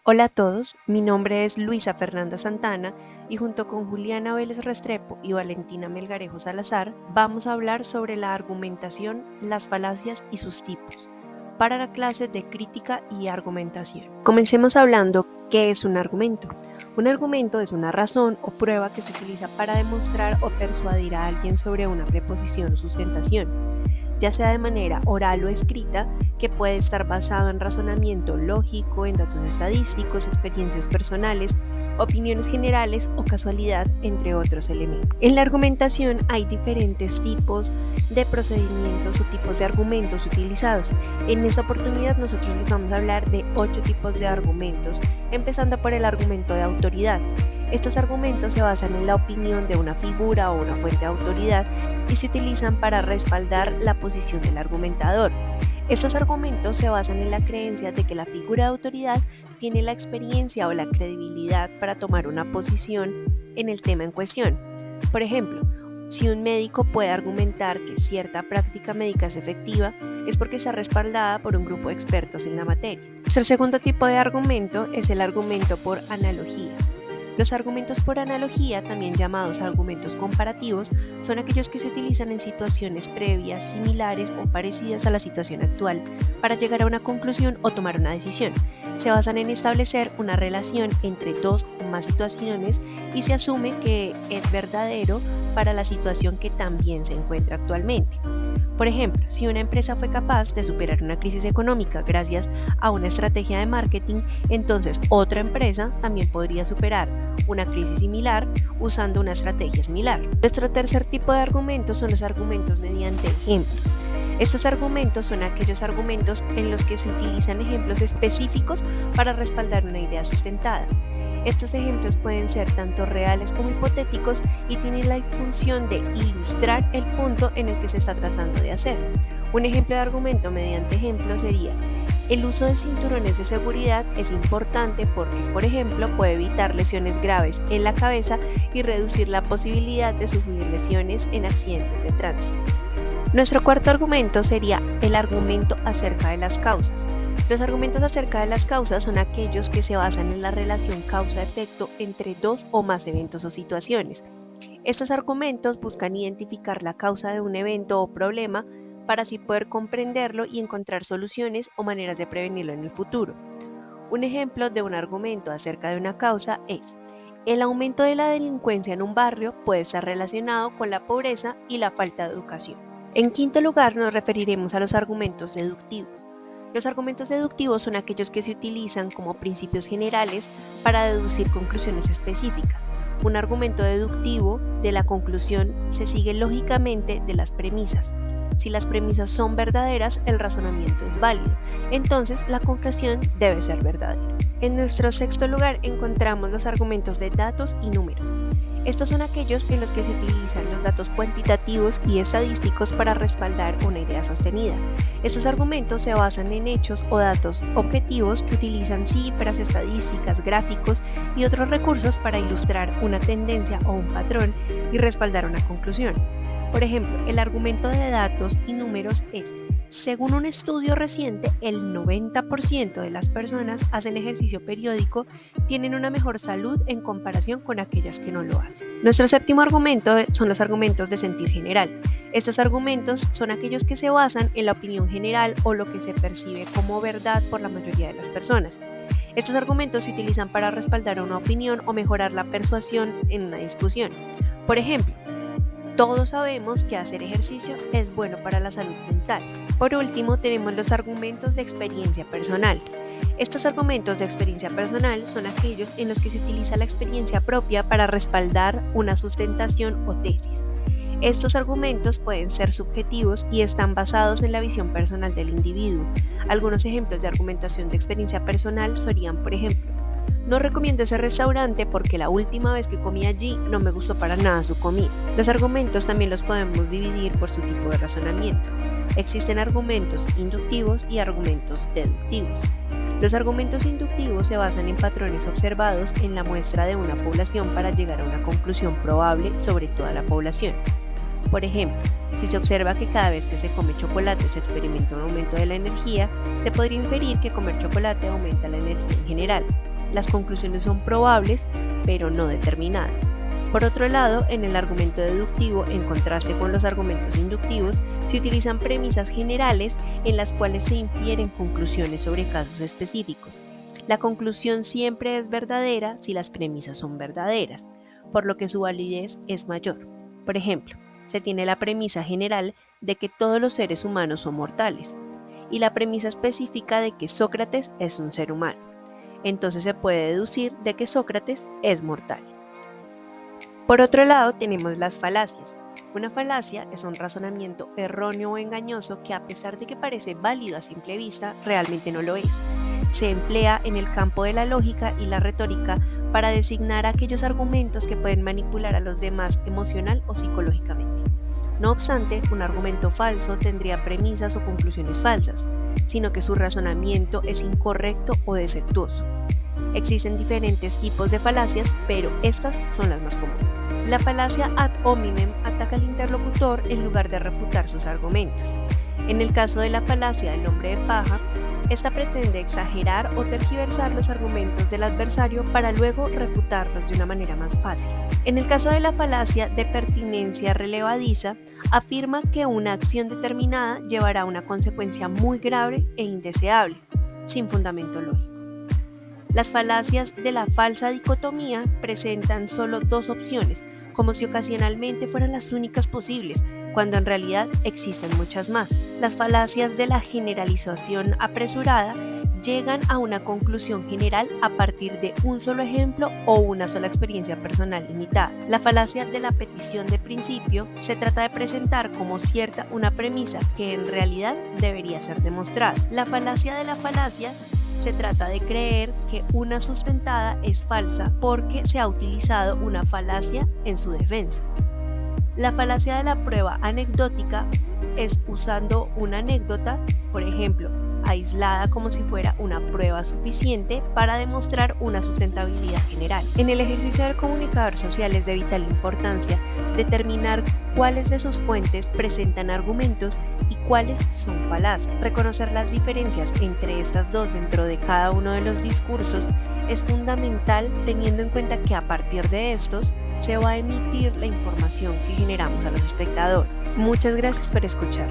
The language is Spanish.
Hola a todos, mi nombre es Luisa Fernanda Santana y junto con Juliana Vélez Restrepo y Valentina Melgarejo Salazar vamos a hablar sobre la argumentación, las falacias y sus tipos para la clase de crítica y argumentación. Comencemos hablando qué es un argumento. Un argumento es una razón o prueba que se utiliza para demostrar o persuadir a alguien sobre una preposición o sustentación, ya sea de manera oral o escrita, que puede estar basado en razonamiento lógico, en datos estadísticos, experiencias personales, opiniones generales o casualidad, entre otros elementos. En la argumentación hay diferentes tipos de procedimientos o tipos de argumentos utilizados. En esta oportunidad nosotros les vamos a hablar de 8 tipos de argumentos, empezando por el argumento de autoridad. Estos argumentos se basan en la opinión de una figura o una fuente de autoridad y se utilizan para respaldar la posición del argumentador. Estos argumentos se basan en la creencia de que la figura de autoridad tiene la experiencia o la credibilidad para tomar una posición en el tema en cuestión. Por ejemplo, si un médico puede argumentar que cierta práctica médica es efectiva, es porque está respaldada por un grupo de expertos en la materia. Nuestro segundo tipo de argumento es el argumento por analogía. Los argumentos por analogía, también llamados argumentos comparativos, son aquellos que se utilizan en situaciones previas, similares o parecidas a la situación actual para llegar a una conclusión o tomar una decisión. Se basan en establecer una relación entre dos o más situaciones y se asume que es verdadero para la situación que también se encuentra actualmente. Por ejemplo, si una empresa fue capaz de superar una crisis económica gracias a una estrategia de marketing, entonces otra empresa también podría superar una crisis similar usando una estrategia similar. Nuestro tercer tipo de argumentos son los argumentos mediante ejemplos. Estos argumentos son aquellos argumentos en los que se utilizan ejemplos específicos para respaldar una idea sustentada. Estos ejemplos pueden ser tanto reales como hipotéticos y tienen la función de ilustrar el punto en el que se está tratando de hacer. Un ejemplo de argumento mediante ejemplo sería: el uso de cinturones de seguridad es importante porque, por ejemplo, puede evitar lesiones graves en la cabeza y reducir la posibilidad de sufrir lesiones en accidentes de tránsito. Nuestro cuarto argumento sería el argumento acerca de las causas. Los argumentos acerca de las causas son aquellos que se basan en la relación causa-efecto entre dos o más eventos o situaciones. Estos argumentos buscan identificar la causa de un evento o problema para así poder comprenderlo y encontrar soluciones o maneras de prevenirlo en el futuro. Un ejemplo de un argumento acerca de una causa es: el aumento de la delincuencia en un barrio puede estar relacionado con la pobreza y la falta de educación. En quinto lugar, nos referiremos a los argumentos deductivos. Los argumentos deductivos son aquellos que se utilizan como principios generales para deducir conclusiones específicas. Un argumento deductivo de la conclusión se sigue lógicamente de las premisas. Si las premisas son verdaderas, el razonamiento es válido, entonces la conclusión debe ser verdadera. En nuestro sexto lugar encontramos los argumentos de datos y números. Estos son aquellos en los que se utilizan los datos cuantitativos y estadísticos para respaldar una idea sostenida. Estos argumentos se basan en hechos o datos objetivos que utilizan cifras, estadísticas, gráficos y otros recursos para ilustrar una tendencia o un patrón y respaldar una conclusión. Por ejemplo, el argumento de datos y números es: según un estudio reciente, el 90% de las personas hacen ejercicio periódico, tienen una mejor salud en comparación con aquellas que no lo hacen. Nuestro séptimo argumento son los argumentos de sentir general. Estos argumentos son aquellos que se basan en la opinión general o lo que se percibe como verdad por la mayoría de las personas. Estos argumentos se utilizan para respaldar una opinión o mejorar la persuasión en una discusión. Por ejemplo, todos sabemos que hacer ejercicio es bueno para la salud mental. Por último, tenemos los argumentos de experiencia personal. Estos argumentos de experiencia personal son aquellos en los que se utiliza la experiencia propia para respaldar una sustentación o tesis. Estos argumentos pueden ser subjetivos y están basados en la visión personal del individuo. Algunos ejemplos de argumentación de experiencia personal serían, por ejemplo: no recomiendo ese restaurante porque la última vez que comí allí no me gustó para nada su comida. Los argumentos también los podemos dividir por su tipo de razonamiento. Existen argumentos inductivos y argumentos deductivos. Los argumentos inductivos se basan en patrones observados en la muestra de una población para llegar a una conclusión probable sobre toda la población. Por ejemplo, si se observa que cada vez que se come chocolate se experimenta un aumento de la energía, se podría inferir que comer chocolate aumenta la energía en general. Las conclusiones son probables, pero no determinadas. Por otro lado, en el argumento deductivo, en contraste con los argumentos inductivos, se utilizan premisas generales en las cuales se infieren conclusiones sobre casos específicos. La conclusión siempre es verdadera si las premisas son verdaderas, por lo que su validez es mayor. Por ejemplo, se tiene la premisa general de que todos los seres humanos son mortales y la premisa específica de que Sócrates es un ser humano. Entonces se puede deducir de que Sócrates es mortal. Por otro lado, tenemos las falacias. Una falacia es un razonamiento erróneo o engañoso que, a pesar de que parece válido a simple vista, realmente no lo es. Se emplea en el campo de la lógica y la retórica para designar aquellos argumentos que pueden manipular a los demás emocional o psicológicamente. No obstante, un argumento falso tendría premisas o conclusiones falsas, sino que su razonamiento es incorrecto o defectuoso. Existen diferentes tipos de falacias, pero estas son las más comunes. La falacia ad hominem ataca al interlocutor en lugar de refutar sus argumentos. En el caso de la falacia del hombre de paja, esta pretende exagerar o tergiversar los argumentos del adversario para luego refutarlos de una manera más fácil. En el caso de la falacia de pertinencia relevadiza, afirma que una acción determinada llevará a una consecuencia muy grave e indeseable, sin fundamento lógico. Las falacias de la falsa dicotomía presentan solo dos opciones, como si ocasionalmente fueran las únicas posibles, cuando en realidad existen muchas más. Las falacias de la generalización apresurada llegan a una conclusión general a partir de un solo ejemplo o una sola experiencia personal limitada. La falacia de la petición de principio se trata de presentar como cierta una premisa que en realidad debería ser demostrada. La falacia de la falacia se trata de creer que una sustentada es falsa porque se ha utilizado una falacia en su defensa. La falacia de la prueba anecdótica es usando una anécdota, por ejemplo, aislada como si fuera una prueba suficiente para demostrar una sustentabilidad general. En el ejercicio del comunicador social es de vital importancia determinar cuáles de sus fuentes presentan argumentos y cuáles son falaces. Reconocer las diferencias entre estas dos dentro de cada uno de los discursos es fundamental, teniendo en cuenta que a partir de estos se va a emitir la información que generamos a los espectadores. Muchas gracias por escuchar.